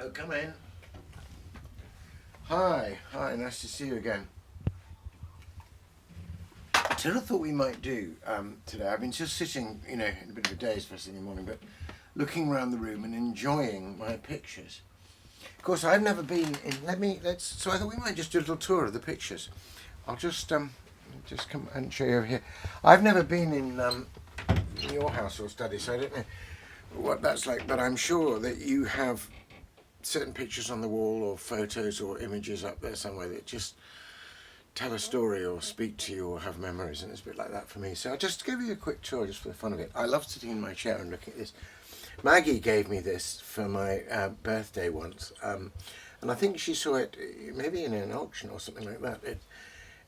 Oh, come in. Hi, nice to see you again. So what I thought we might do today, I've been just sitting, in a bit of a daze first thing in the morning, but looking around the room and enjoying my pictures. Of course, I've never been in, so I thought we might just do a little tour of the pictures. I'll just come and show you over here. I've never been in your house or study, so I don't know what that's like, but I'm sure that you have certain pictures on the wall or photos or images up there somewhere that just tell a story or speak to you or have memories, and it's a bit like that for me. So I'll just give you a quick tour just for the fun of it. I love sitting in my chair and looking at this. Maggie gave me this for my birthday once, and I think she saw it maybe in an auction or something like that.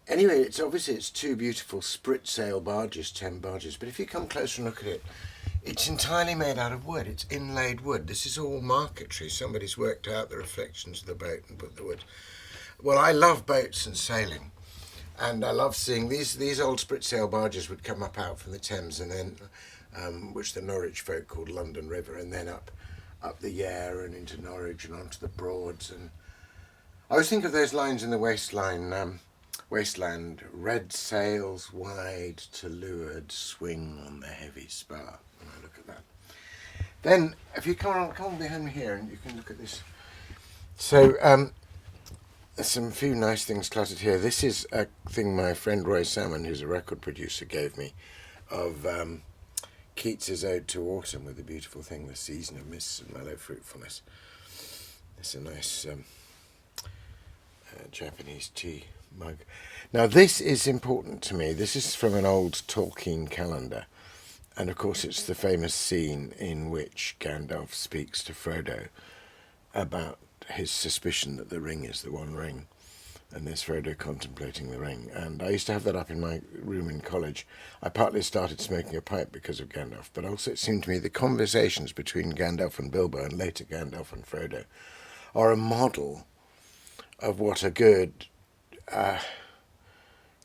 Anyway, it's two beautiful sprit sail barges, 10 barges, but if you come closer and look at it, it's entirely made out of wood. It's inlaid wood. This is all marquetry. Somebody's worked out the reflections of the boat and put the wood. Well, I love boats and sailing, and I love seeing these old sprit sail barges would come up out from the Thames, and then which the Norwich folk called London River, and then up the Yare and into Norwich and onto the Broads. And I always think of those lines in the wasteland, red sails wide to leeward swing on the heavy spar. When I look at that, then if you come on behind me here and you can look at this. So there's some few nice things cluttered here. This is a thing my friend Roy Salmon, who's a record producer, gave me of Keats's Ode to Autumn, with the beautiful thing, the season of mists and mellow fruitfulness. It's a nice Japanese tea mug. Now this is important to me. This is from an old Tolkien calendar, and of course it's the famous scene in which Gandalf speaks to Frodo about his suspicion that the ring is the One Ring, and there's Frodo contemplating the ring. And I used to have that up in my room in college. I partly started smoking a pipe because of Gandalf, but also it seemed to me the conversations between Gandalf and Bilbo, and later Gandalf and Frodo, are a model of what a good,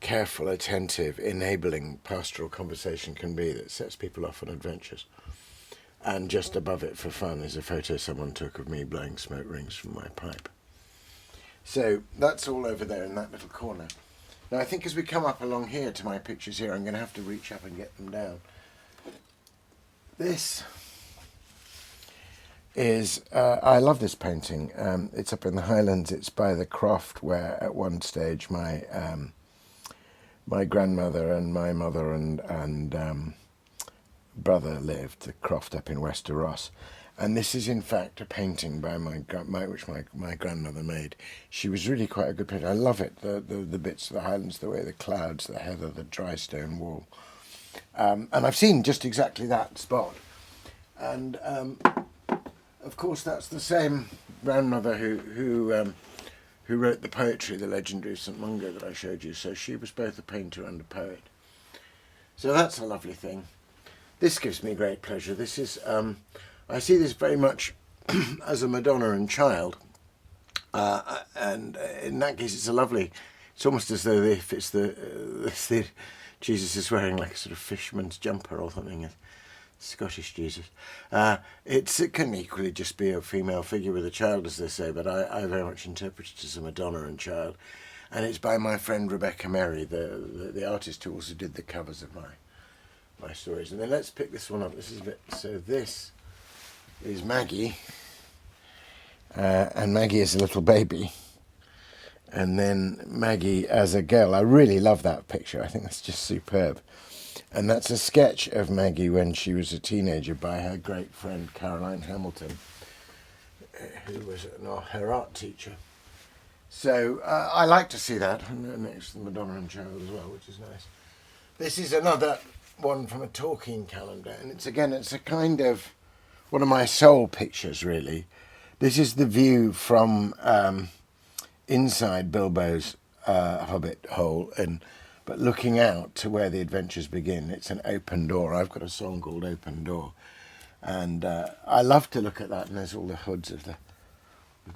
careful, attentive, enabling pastoral conversation can be, that sets people off on adventures. And just above it for fun is a photo someone took of me blowing smoke rings from my pipe. So that's all over there in that little corner. Now I think as we come up along here to my pictures here, I'm going to have to reach up and get them down. This is, I love this painting. It's up in the Highlands. It's by the croft where at one stage my grandmother and my mother and brother lived, the croft up in Wester Ross. And this is in fact a painting by which my grandmother made. She was really quite a good painter. I love it, the bits of the Highlands, the way the clouds, the heather, the dry stone wall. And I've seen just exactly that spot. And of course that's the same grandmother who wrote the poetry, the legendary St Mungo that I showed you. So she was both a painter and a poet. So that's a lovely thing. This gives me great pleasure. This is, I see this very much as a Madonna and Child, and in that case it's it's almost as though if it's the Jesus is wearing like a sort of fisherman's jumper or something, Scottish Jesus. It can equally just be a female figure with a child, as they say, but I very much interpret it as a Madonna and Child, and it's by my friend Rebecca Merry, the artist who also did the covers of my stories. And then let's pick this one up. This is a bit, so this is Maggie, and Maggie is a little baby, and then Maggie as a girl. I really love that picture. I think that's just superb. And that's a sketch of Maggie when she was a teenager by her great friend Caroline Hamilton, who was her art teacher. So I like to see that, and next to the Madonna and Child as well, which is nice. This is another one from a Tolkien calendar, and it's a kind of one of my soul pictures, really. This is the view from inside Bilbo's hobbit hole, but looking out to where the adventures begin. It's an open door. I've got a song called Open Door, and I love to look at that, and there's all the hoods of the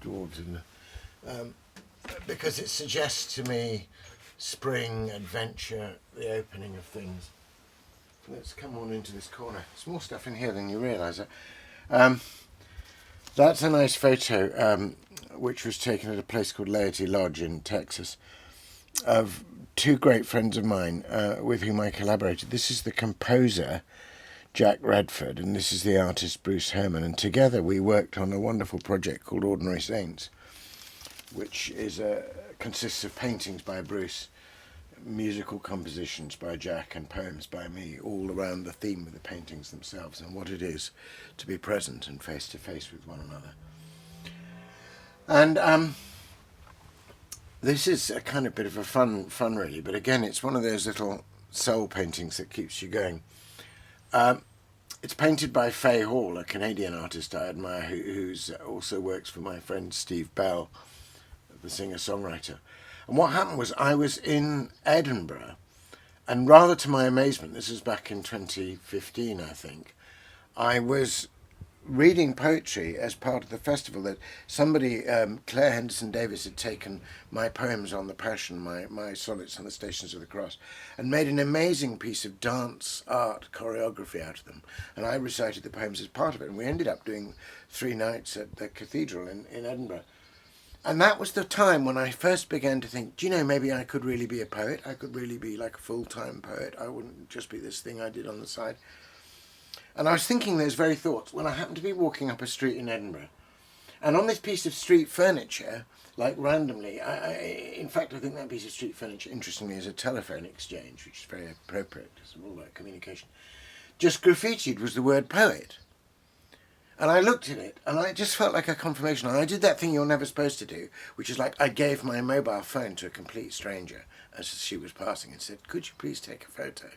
dwarves because it suggests to me spring, adventure, the opening of things. Let's come on into this corner. There's more stuff in here than you realise. That's a nice photo, which was taken at a place called Laity Lodge in Texas, of two great friends of mine with whom I collaborated. This is the composer, Jack Redford, and this is the artist, Bruce Herman. And together we worked on a wonderful project called Ordinary Saints, which consists of paintings by Bruce, musical compositions by Jack, and poems by me, all around the theme of the paintings themselves and what it is to be present and face to face with one another. And this is a kind of bit of a fun really, but again, it's one of those little soul paintings that keeps you going. It's painted by Fay Hall, a Canadian artist I admire, who also works for my friend Steve Bell, the singer-songwriter. And what happened was I was in Edinburgh, and rather to my amazement, this was back in 2015, I think, I was reading poetry as part of the festival. That somebody, Claire Henderson Davis, had taken my poems on the Passion, my sonnets on the Stations of the Cross, and made an amazing piece of dance art choreography out of them. And I recited the poems as part of it, and we ended up doing 3 nights at the cathedral in Edinburgh. And that was the time when I first began to think, do you know, maybe I could really be a poet. I could really be like a full-time poet. I wouldn't just be this thing I did on the side. And I was thinking those very thoughts when I happened to be walking up a street in Edinburgh. And on this piece of street furniture, like randomly, in fact, I think that piece of street furniture, interestingly, is a telephone exchange, which is very appropriate. It's all about communication. Just graffitied was the word poet. And I looked at it, and I just felt like a confirmation. And I did that thing you're never supposed to do, which is like I gave my mobile phone to a complete stranger as she was passing and said, could you please take a photo?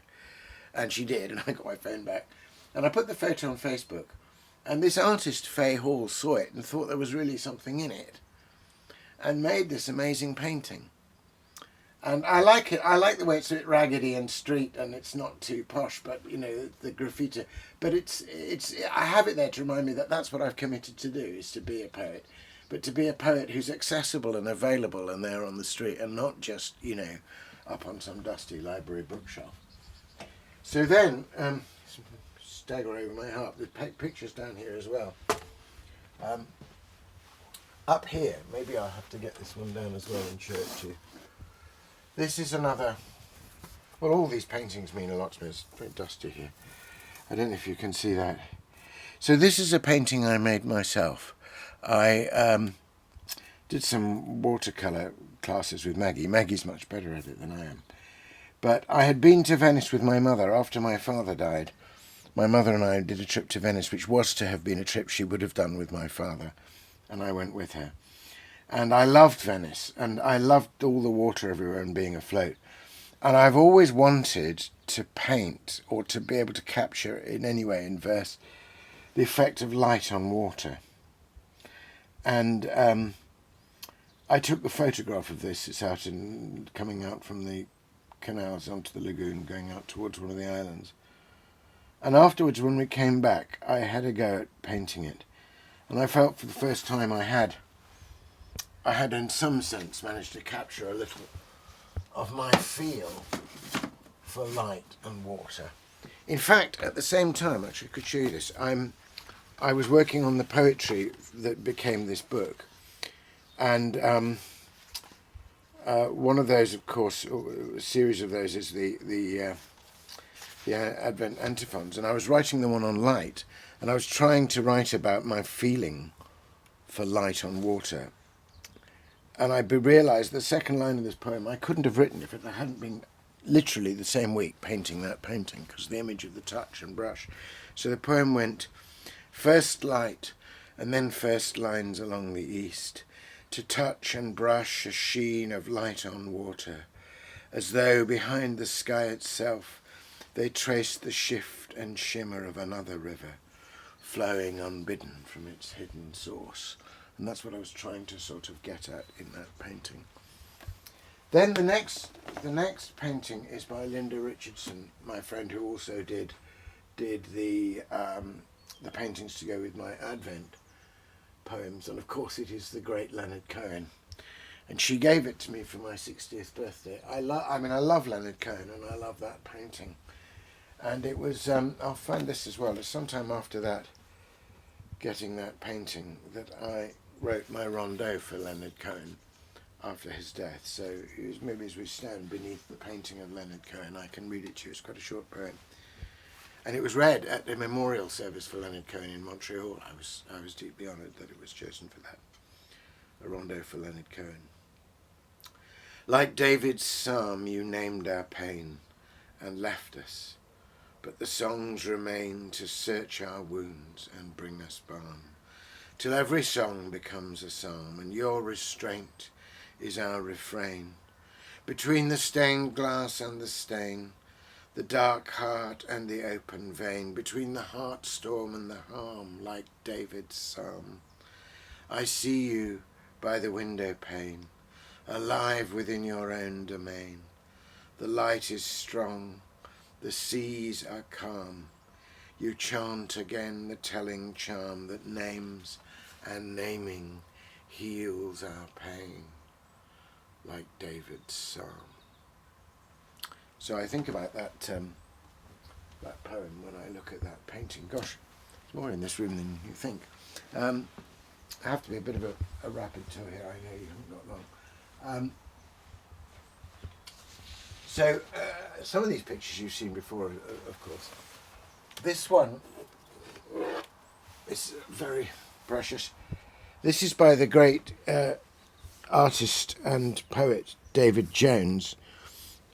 And she did, and I got my phone back. And I put the photo on Facebook. And this artist, Fay Hall, saw it and thought there was really something in it and made this amazing painting. And I like it. I like the way it's a bit raggedy and street, and it's not too posh, but, you know, the graffiti. But I have it there to remind me that that's what I've committed to do, is to be a poet. But to be a poet who's accessible and available and there on the street, and not just, you know, up on some dusty library bookshelf. So then, stagger over my heart, there's pictures down here as well. Up here, maybe I'll have to get this one down as well and show it to you. This is another, well, all these paintings mean a lot to me. It's very dusty here. I don't know if you can see that. So this is a painting I made myself. I did some watercolour classes with Maggie. Maggie's much better at it than I am. But I had been to Venice with my mother after my father died. My mother and I did a trip to Venice, which was to have been a trip she would have done with my father, and I went with her. And I loved Venice, and I loved all the water everywhere and being afloat. And I've always wanted to paint, or to be able to capture in any way in verse, the effect of light on water. And I took the photograph of this. It's out coming out from the canals onto the lagoon, going out towards one of the islands. And afterwards, when we came back, I had a go at painting it. And I felt for the first time I had in some sense managed to capture a little of my feel for light and water. In fact, at the same time, actually I could show you this, I was working on the poetry that became this book. And one of those, of course, a series of those is the Advent antiphons. And I was writing the one on light, and I was trying to write about my feeling for light on water. And I realised the second line of this poem I couldn't have written if it hadn't been literally the same week painting that painting, because the image of the touch and brush. So the poem went, first light, and then first lines along the east, to touch and brush a sheen of light on water, as though behind the sky itself they traced the shift and shimmer of another river, flowing unbidden from its hidden source. And that's what I was trying to sort of get at in that painting. Then the next painting is by Linda Richardson, my friend, who also did the paintings to go with my Advent poems. And of course it is the great Leonard Cohen. And she gave it to me for my 60th birthday. I love Leonard Cohen, and I love that painting. And it was, I'll find this as well, it's sometime after that getting that painting that I wrote my rondeau for Leonard Cohen after his death. So maybe as we stand beneath the painting of Leonard Cohen, I can read it to you. It's quite a short poem. And it was read at a memorial service for Leonard Cohen in Montreal. I was deeply honoured that it was chosen for that. A rondeau for Leonard Cohen. Like David's psalm, you named our pain and left us, but the songs remain to search our wounds and bring us balm, till every song becomes a psalm, and your restraint is our refrain. Between the stained glass and the stain, the dark heart and the open vein, between the heart storm and the harm, like David's psalm, I see you by the window pane, alive within your own domain. The light is strong, the seas are calm. You chant again the telling charm that names and naming heals our pain, like David's psalm. So I think about that that poem when I look at that painting. Gosh, there's more in this room than you think. I have to be a bit of a rapid tour here. I know you haven't got long. So some of these pictures you've seen before, of course. This one is very precious. This is by the great artist and poet David Jones,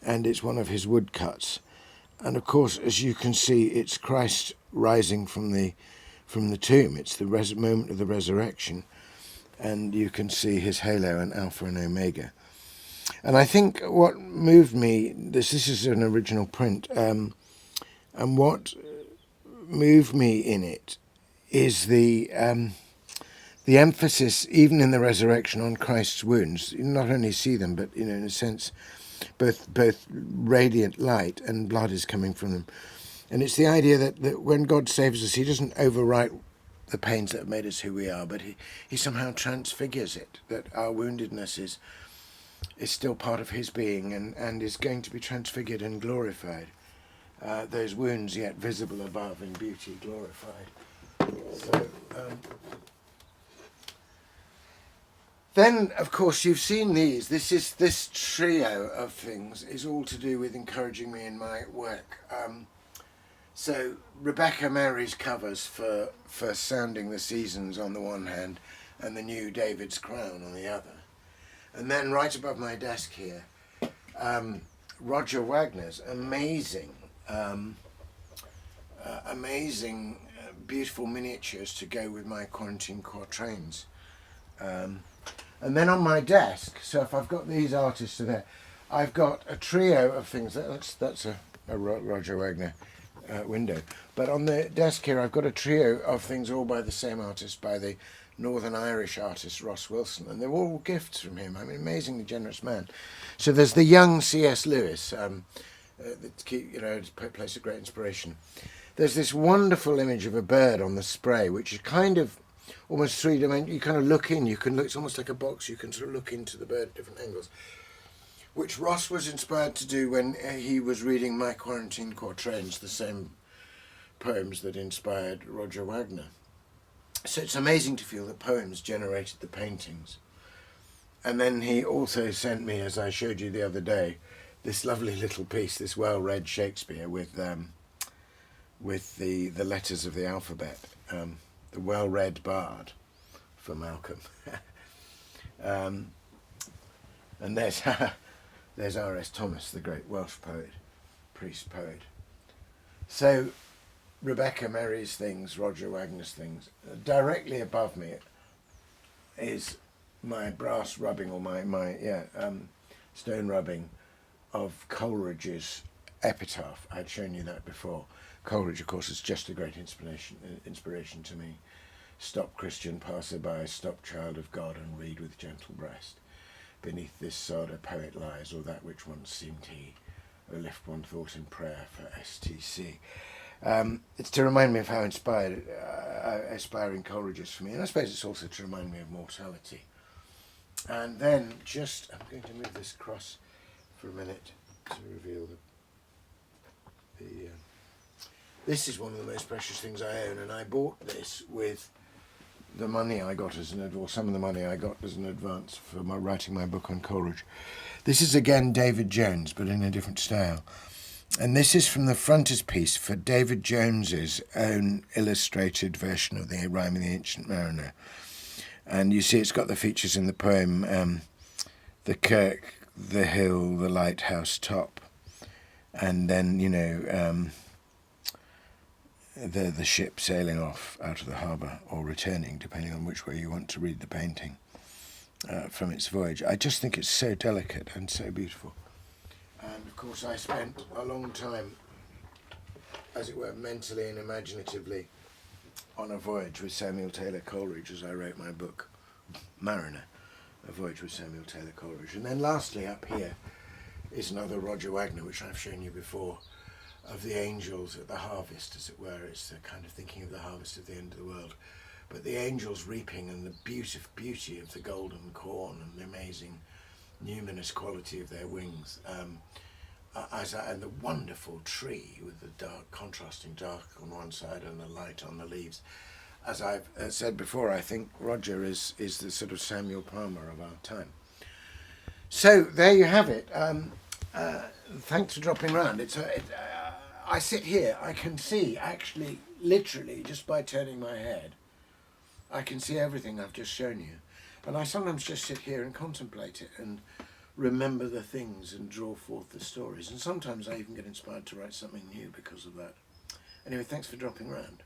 and it's one of his woodcuts. And of course, as you can see, it's Christ rising from the tomb. It's the moment of the resurrection, and you can see his halo and Alpha and Omega. And I think what moved me, this is an original print, and what moved me in it is the emphasis, even in the resurrection, on Christ's wounds. You not only see them, but in a sense, both radiant light and blood is coming from them. And it's the idea that when God saves us, he doesn't overwrite the pains that have made us who we are, but he somehow transfigures it, that our woundedness is still part of his being and is going to be transfigured and glorified. Those wounds yet visible above in beauty glorified. So, then, of course, you've seen these. This trio of things is all to do with encouraging me in my work. So Rebecca Mary's covers for Sounding the Seasons on the one hand and the new David's Crown on the other. And then right above my desk here, Roger Wagner's amazing, beautiful miniatures to go with my quarantine quatrains. And then on my desk, so if I've got these artists there, I've got a trio of things. That's a Roger Wagner window. But on the desk here, I've got a trio of things all by the same artist, by the Northern Irish artist Ross Wilson, and they're all gifts from him. I mean, amazingly generous man. So there's the young C.S. Lewis, that place of great inspiration. There's this wonderful image of a bird on the spray, which is kind of almost three-dimensional. You kind of look in. You can look. It's almost like a box. You can sort of look into the bird at different angles, which Ross was inspired to do when he was reading my quarantine quatrains, the same poems that inspired Roger Wagner. So it's amazing to feel that poems generated the paintings. And then he also sent me, as I showed you the other day, this lovely little piece, this well-read Shakespeare with the letters of the alphabet, the well-read bard for Malcolm. And there's R.S. Thomas, the great Welsh poet, priest poet. So Rebecca Mary's things, Roger Wagner's things. Directly above me is my brass rubbing, or my stone rubbing of Coleridge's Epitaph. I'd shown you that before. Coleridge, of course, is just a great inspiration to me. Stop, Christian passer-by, stop, child of God, and read with gentle breast. Beneath this sod a poet lies, or that which once seemed he. O lift one thought in prayer for STC. It's to remind me of how inspiring Coleridge is for me, and I suppose it's also to remind me of mortality. And then I'm going to move this across for a minute to reveal this is one of the most precious things I own, and I bought this with the money I got or some of the money I got as an advance for writing my book on Coleridge. This is again David Jones, but in a different style. And this is from the frontispiece for David Jones's own illustrated version of the Rime of the Ancient Mariner. And you see it's got the features in the poem, the kirk, the hill, the lighthouse top, and then, the ship sailing off out of the harbour or returning, depending on which way you want to read the painting, from its voyage. I just think it's so delicate and so beautiful. And of course I spent a long time, as it were, mentally and imaginatively on a voyage with Samuel Taylor Coleridge as I wrote my book, Mariner, A Voyage with Samuel Taylor Coleridge. And then lastly up here is another Roger Wagner, which I've shown you before, of the angels at the harvest, as it were. It's the kind of thinking of the harvest of the end of the world. But the angels reaping and the beauty of the golden corn and the amazing numinous quality of their wings, and the wonderful tree with the dark, contrasting dark on one side and the light on the leaves. As I've said before, I think Roger is the sort of Samuel Palmer of our time. So there you have it. Thanks for dropping round. I sit here, I can see, actually, literally, just by turning my head, I can see everything I've just shown you. And I sometimes just sit here and contemplate it and remember the things and draw forth the stories. And sometimes I even get inspired to write something new because of that. Anyway, thanks for dropping round.